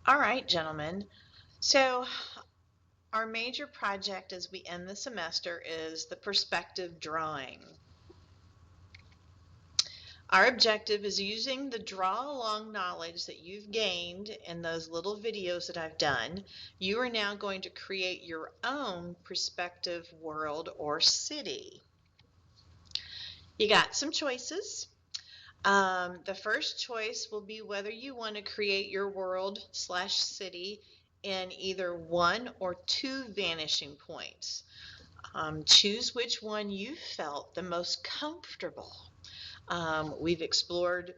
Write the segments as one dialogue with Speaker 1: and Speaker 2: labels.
Speaker 1: All right, gentlemen. So our major project as we end the semester is the perspective drawing. Our objective is using the draw along knowledge that you've gained in those little videos that I've done. You are now going to create your own perspective world or city. You got some choices. The first choice will be whether you want to create your world/city in either one or two vanishing points. Choose which one you felt the most comfortable. We've explored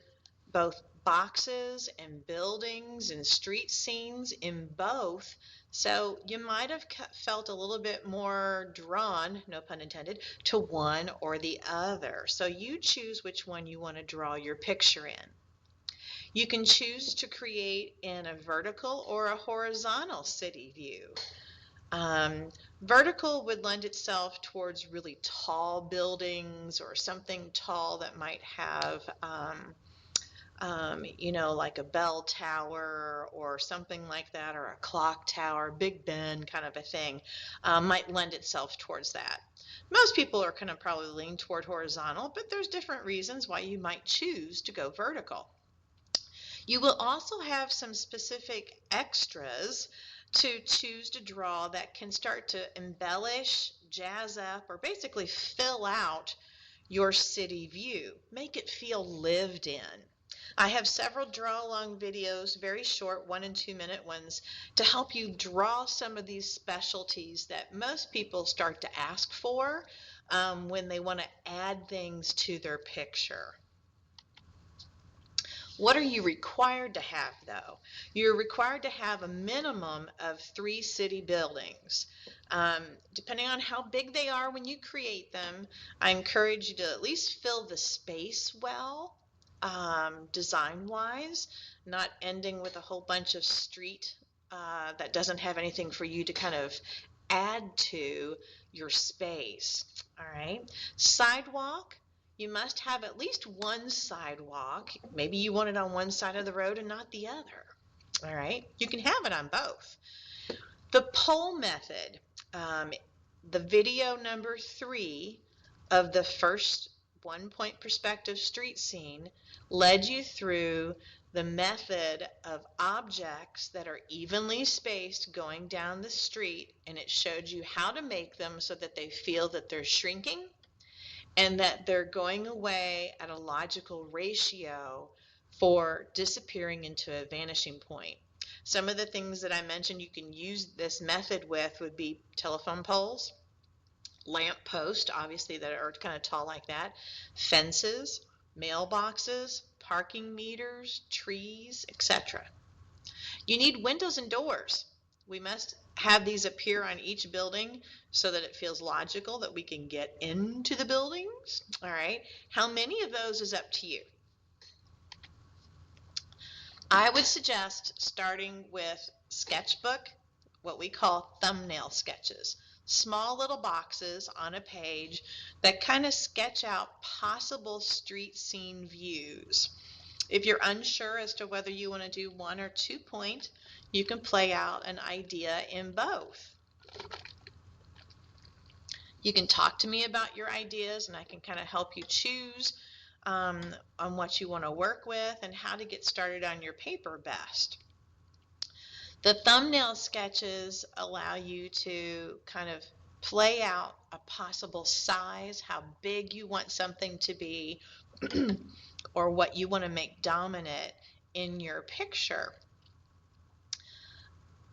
Speaker 1: both boxes and buildings and street scenes in both, so you might have felt a little bit more drawn, no pun intended, to one or the other. So you choose which one you want to draw your picture in. You can choose to create in a vertical or a horizontal city view. Vertical would lend itself towards really tall buildings or something tall that might have, like a bell tower or something like that, or a clock tower, Big Ben kind of a thing, might lend itself towards that. Most people are kind of probably lean toward horizontal, but there's different reasons why you might choose to go vertical. You will also have some specific extras to choose to draw that can start to embellish, jazz up, or basically fill out your city view. Make it feel lived in. I have several draw along videos, very short 1 and 2 minute ones, to help you draw some of these specialties that most people start to ask for when they want to add things to their picture. What are you required to have, though? You're required to have a minimum of 3 city buildings. Depending on how big they are when you create them, I encourage you to at least fill the space well, design-wise, not ending with a whole bunch of street that doesn't have anything for you to kind of add to your space. All right. Sidewalk. You must have at least one sidewalk. Maybe you want it on one side of the road and not the other. All right, you can have it on both. The pole method, the video number 3 of the first 1-point perspective street scene led you through the method of objects that are evenly spaced going down the street, and it showed you how to make them so that they feel that they're shrinking and that they're going away at a logical ratio for disappearing into a vanishing point. Some of the things that I mentioned you can use this method with would be telephone poles, lamp posts, obviously that are kind of tall like that, fences, mailboxes, parking meters, trees, etc. You need windows and doors. We must have these appear on each building so that it feels logical that we can get into the buildings. All right. How many of those is up to you? I would suggest starting with sketchbook, what we call thumbnail sketches. Small little boxes on a page that kind of sketch out possible street scene views. If you're unsure as to whether you want to do 1 or 2 point, you can play out an idea in both. You can talk to me about your ideas and I can kind of help you choose on what you want to work with and how to get started on your paper best. The thumbnail sketches allow you to kind of play out a possible size, how big you want something to be, or what you want to make dominant in your picture.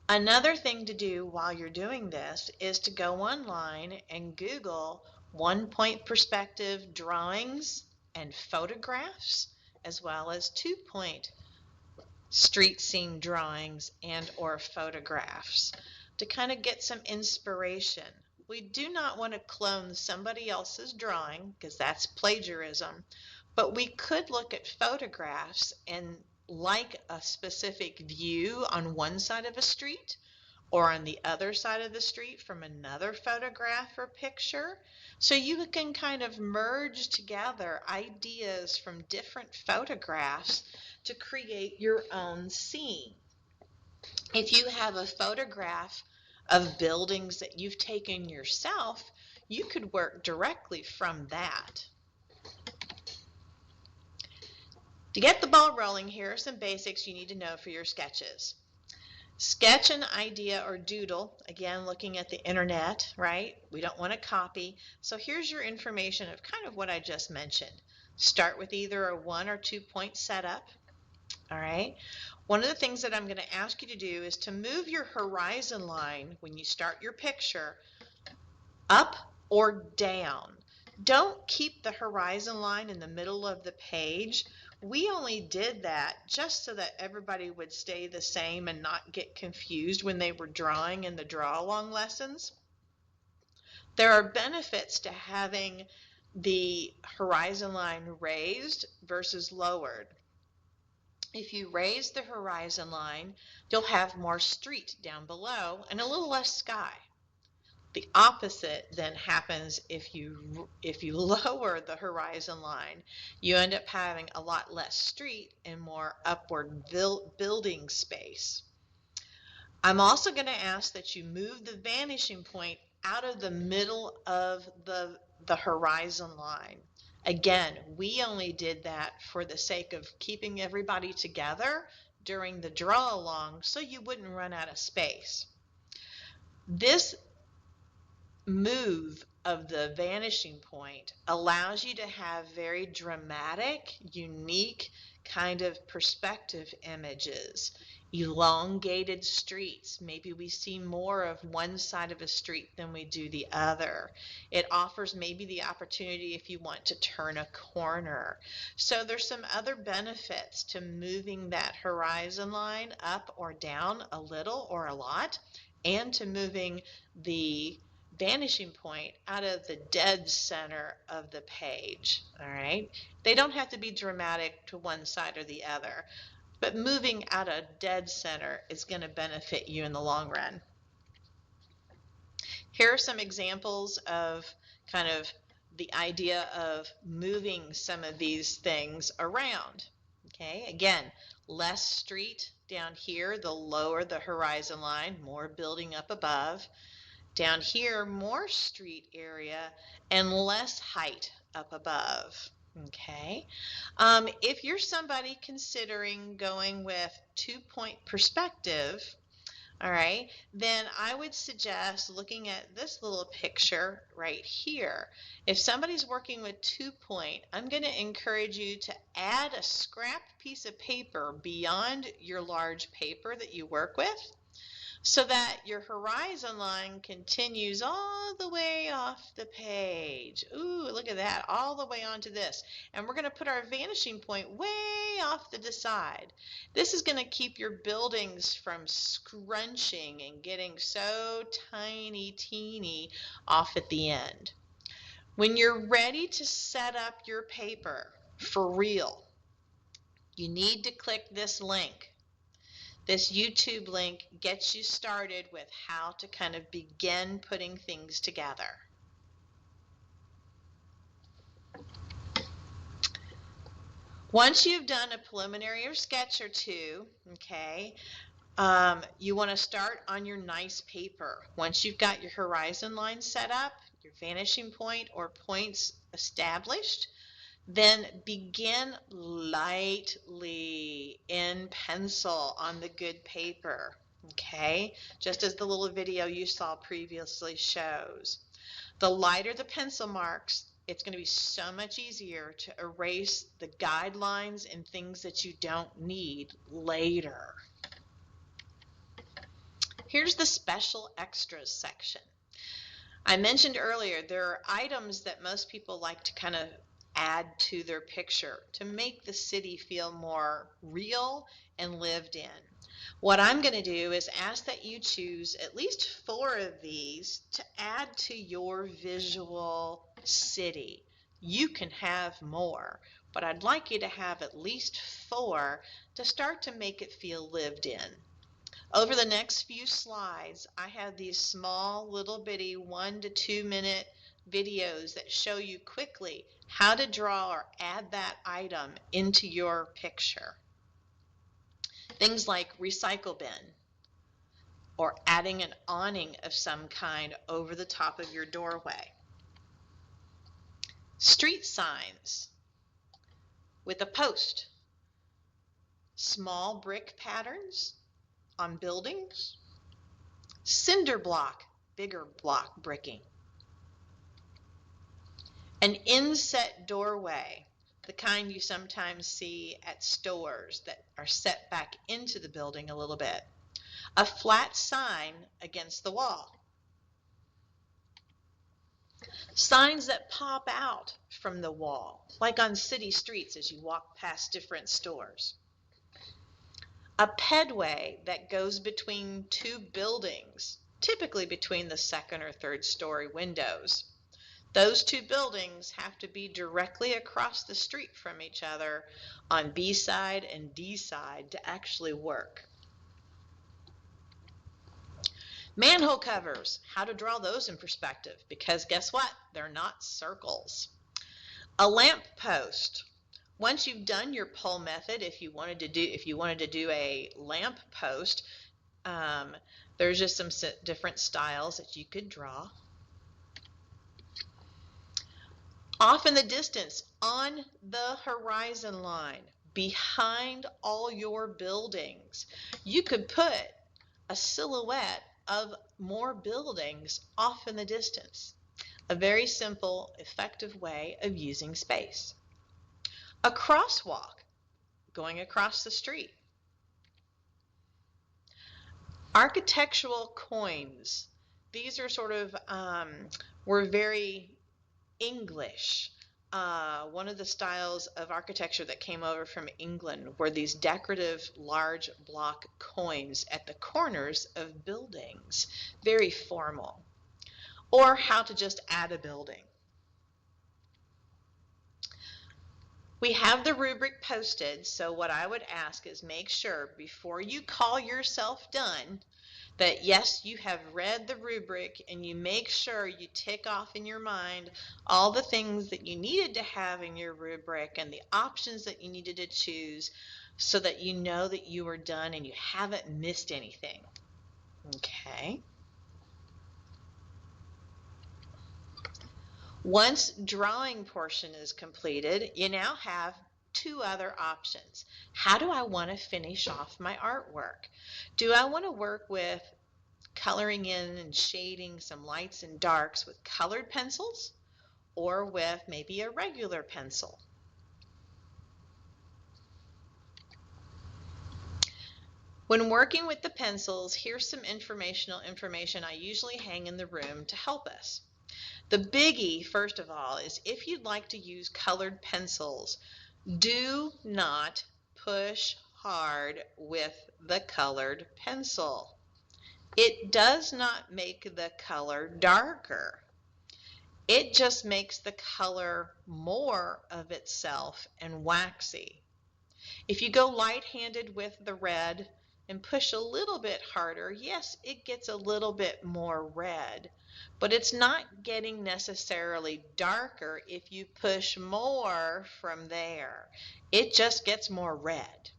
Speaker 1: Another thing to do while you're doing this is to go online and Google 1-point perspective drawings and photographs, as well as 2-point street scene drawings and or photographs to kind of get some inspiration. We do not want to clone somebody else's drawing because that's plagiarism, but we could look at photographs and like a specific view on one side of a street or on the other side of the street from another photograph or picture. So you can kind of merge together ideas from different photographs to create your own scene. If you have a photograph of buildings that you've taken yourself, you could work directly from that. To get the ball rolling, here are some basics you need to know for your sketches. Sketch an idea or doodle, again looking at the internet, right? We don't want to copy. So here's your information of kind of what I just mentioned. Start with either a 1 or 2 point setup, all right? One of the things that I'm going to ask you to do is to move your horizon line when you start your picture up or down. Don't keep the horizon line in the middle of the page. We only did that just so that everybody would stay the same and not get confused when they were drawing in the draw along lessons. There are benefits to having the horizon line raised versus lowered. If you raise the horizon line, you'll have more street down below and a little less sky. The opposite then happens if you lower the horizon line. You end up having a lot less street and more upward building space. I'm also going to ask that you move the vanishing point out of the middle of the horizon line. Again, we only did that for the sake of keeping everybody together during the draw along so you wouldn't run out of space. This move of the vanishing point allows you to have very dramatic, unique kind of perspective images. Elongated streets. Maybe we see more of one side of a street than we do the other. It offers maybe the opportunity if you want to turn a corner. So there's some other benefits to moving that horizon line up or down a little or a lot, and to moving the vanishing point out of the dead center of the page. All right, they don't have to be dramatic to one side or the other, but moving out of dead center is going to benefit you in the long run. Here are some examples of kind of the idea of moving some of these things around. Okay, again, less street down here, the lower the horizon line, more building up above. Down here, more street area and less height up above. Okay. If you're somebody considering going with 2-point perspective, all right, then I would suggest looking at this little picture right here. If somebody's working with 2-point, I'm going to encourage you to add a scrap piece of paper beyond your large paper that you work with, so that your horizon line continues all the way off the page. Ooh, look at that, all the way onto this. And we're going to put our vanishing point way off to the side. This is going to keep your buildings from scrunching and getting so tiny, teeny off at the end. When you're ready to set up your paper for real, you need to click this link. This YouTube link gets you started with how to kind of begin putting things together. Once you've done a preliminary or sketch or two, okay, you want to start on your nice paper. Once you've got your horizon line set up, your vanishing point or points established, then begin lightly in pencil on the good paper, okay? Just as the little video you saw previously shows. The lighter the pencil marks, it's going to be so much easier to erase the guidelines and things that you don't need later. Here's the special extras section. I mentioned earlier there are items that most people like to kind of add to their picture to make the city feel more real and lived in. What I'm going to do is ask that you choose at least 4 of these to add to your visual city. You can have more, but I'd like you to have at least 4 to start to make it feel lived in. Over the next few slides, I have these small little bitty 1 to 2 minute videos that show you quickly how to draw or add that item into your picture. Things like recycle bin. or adding an awning of some kind over the top of your doorway. Street signs with a post. Small brick patterns on buildings. Cinder block, bigger block bricking. An inset doorway, the kind you sometimes see at stores that are set back into the building a little bit. A flat sign against the wall. Signs that pop out from the wall, like on city streets as you walk past different stores. A pedway that goes between two buildings, typically between the second or third story windows. Those two buildings have to be directly across the street from each other on B side and D side to actually work. Manhole covers, how to draw those in perspective, because guess what? They're not circles. A lamp post. Once you've done your pole method, if you wanted to do a lamp post, there's just some different styles that you could draw. Off in the distance, on the horizon line, behind all your buildings, you could put a silhouette of more buildings off in the distance. A very simple, effective way of using space. A crosswalk, going across the street. Architectural coins. These are sort of, were very English. One of the styles of architecture that came over from England were these decorative large block coins at the corners of buildings. Very formal. Or how to just add a building. We have the rubric posted, so what I would ask is make sure before you call yourself done that yes, you have read the rubric, and you make sure you tick off in your mind all the things that you needed to have in your rubric and the options that you needed to choose so that you know that you are done and you haven't missed anything. Okay. Once drawing portion is completed, you now have two other options. How do I want to finish off my artwork? Do I want to work with coloring in and shading some lights and darks with colored pencils or with maybe a regular pencil? When working with the pencils, here's some information I usually hang in the room to help us. The biggie, first of all, is if you'd like to use colored pencils, do not push hard with the colored pencil. It does not make the color darker. It just makes the color more of itself and waxy. If you go light-handed with the red and push a little bit harder, yes, it gets a little bit more red, but it's not getting necessarily darker if you push more from there. It just gets more red.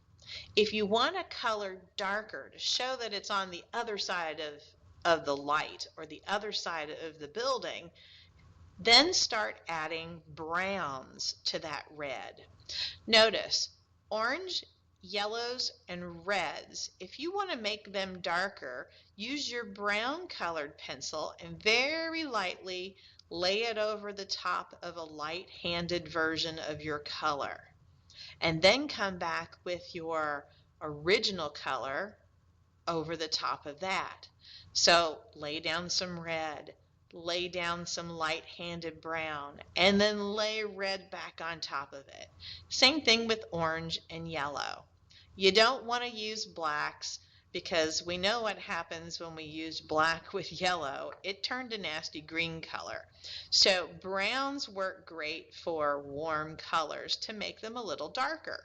Speaker 1: If you want a color darker to show that it's on the other side of the light or the other side of the building, then start adding browns to that red. Notice orange, yellows, and reds. If you want to make them darker, use your brown colored pencil and very lightly lay it over the top of a light-handed version of your color. And then come back with your original color over the top of that. So lay down some red, lay down some light-handed brown, and then lay red back on top of it. Same thing with orange and yellow. You don't want to use blacks because we know what happens when we use black with yellow. It turned a nasty green color. So browns work great for warm colors to make them a little darker.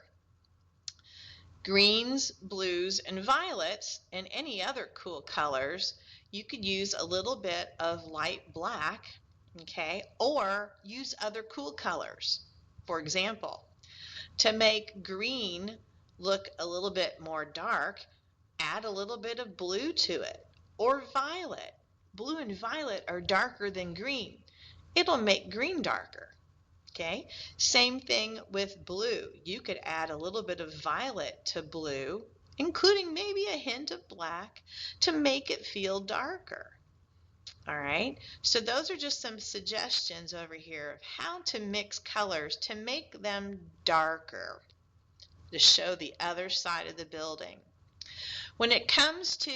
Speaker 1: Greens, blues, and violets, and any other cool colors, you could use a little bit of light black, okay, or use other cool colors. For example, to make green look a little bit more dark, add a little bit of blue to it, or violet. Blue and violet are darker than green. It'll make green darker. Okay, same thing with blue. You could add a little bit of violet to blue, including maybe a hint of black, to make it feel darker. All right, so those are just some suggestions over here of how to mix colors to make them darker, to show the other side of the building. When it comes to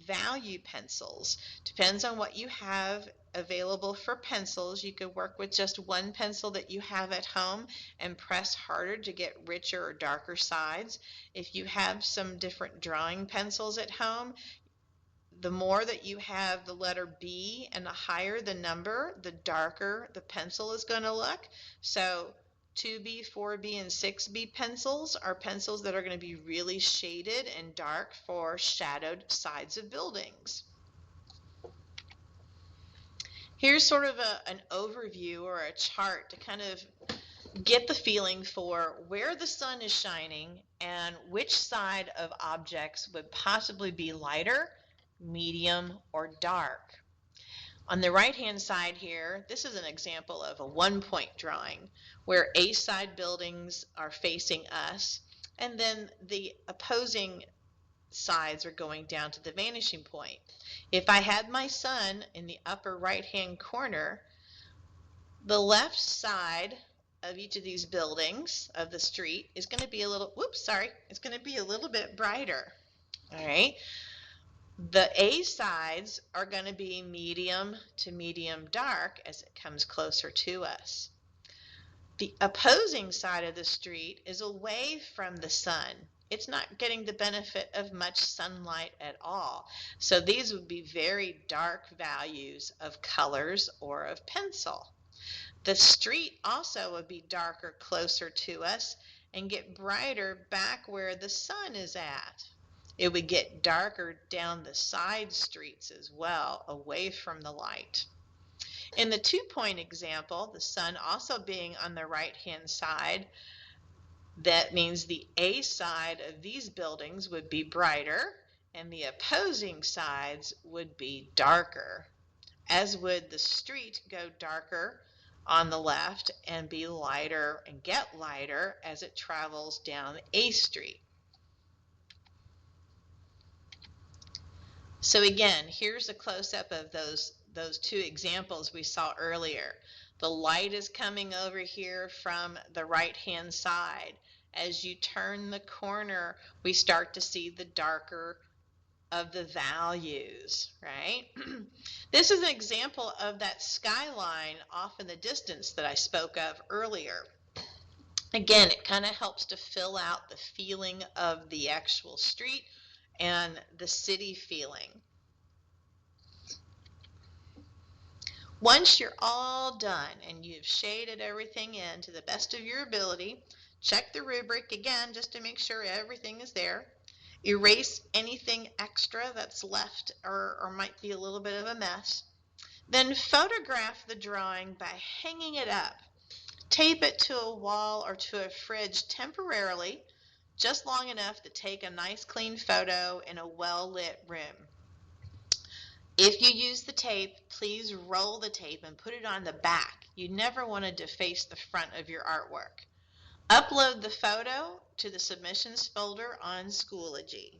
Speaker 1: value pencils, depends on what you have available for pencils. You could work with just one pencil that you have at home and press harder to get richer or darker sides. If you have some different drawing pencils at home, the more that you have the letter B and the higher the number, the darker the pencil is going to look. So 2B, 4B, and 6B pencils are pencils that are going to be really shaded and dark for shadowed sides of buildings. Here's sort of an overview or a chart to kind of get the feeling for where the sun is shining and which side of objects would possibly be lighter, medium, or dark. On the right-hand side here, this is an example of a one-point drawing where A side buildings are facing us, and then the opposing sides are going down to the vanishing point. If I had my sun in the upper right-hand corner, the left side of each of these buildings of the street is going to be a little, it's going to be a little bit brighter. All right. The A sides are going to be medium to medium dark as it comes closer to us. The opposing side of the street is away from the sun. It's not getting the benefit of much sunlight at all. So these would be very dark values of colors or of pencil. The street also would be darker closer to us and get brighter back where the sun is at. It would get darker down the side streets as well, away from the light. In the two-point example, the sun also being on the right-hand side, that means the A side of these buildings would be brighter and the opposing sides would be darker, as would the street go darker on the left and be lighter and get lighter as it travels down A Street. So again, here's a close-up of those two examples we saw earlier. The light is coming over here from the right-hand side. As you turn the corner, we start to see the darker of the values, right? This is an example of that skyline off in the distance that I spoke of earlier. Again, it kind of helps to fill out the feeling of the actual street and the city feeling. Once you're all done and you've shaded everything in to the best of your ability, check the rubric again just to make sure everything is there. Erase anything extra that's left or might be a little bit of a mess. Then photograph the drawing by hanging it up. Tape it to a wall or to a fridge temporarily, just long enough to take a nice clean photo in a well-lit room. If you use the tape, please roll the tape and put it on the back. You never want to deface the front of your artwork. Upload the photo to the submissions folder on Schoology.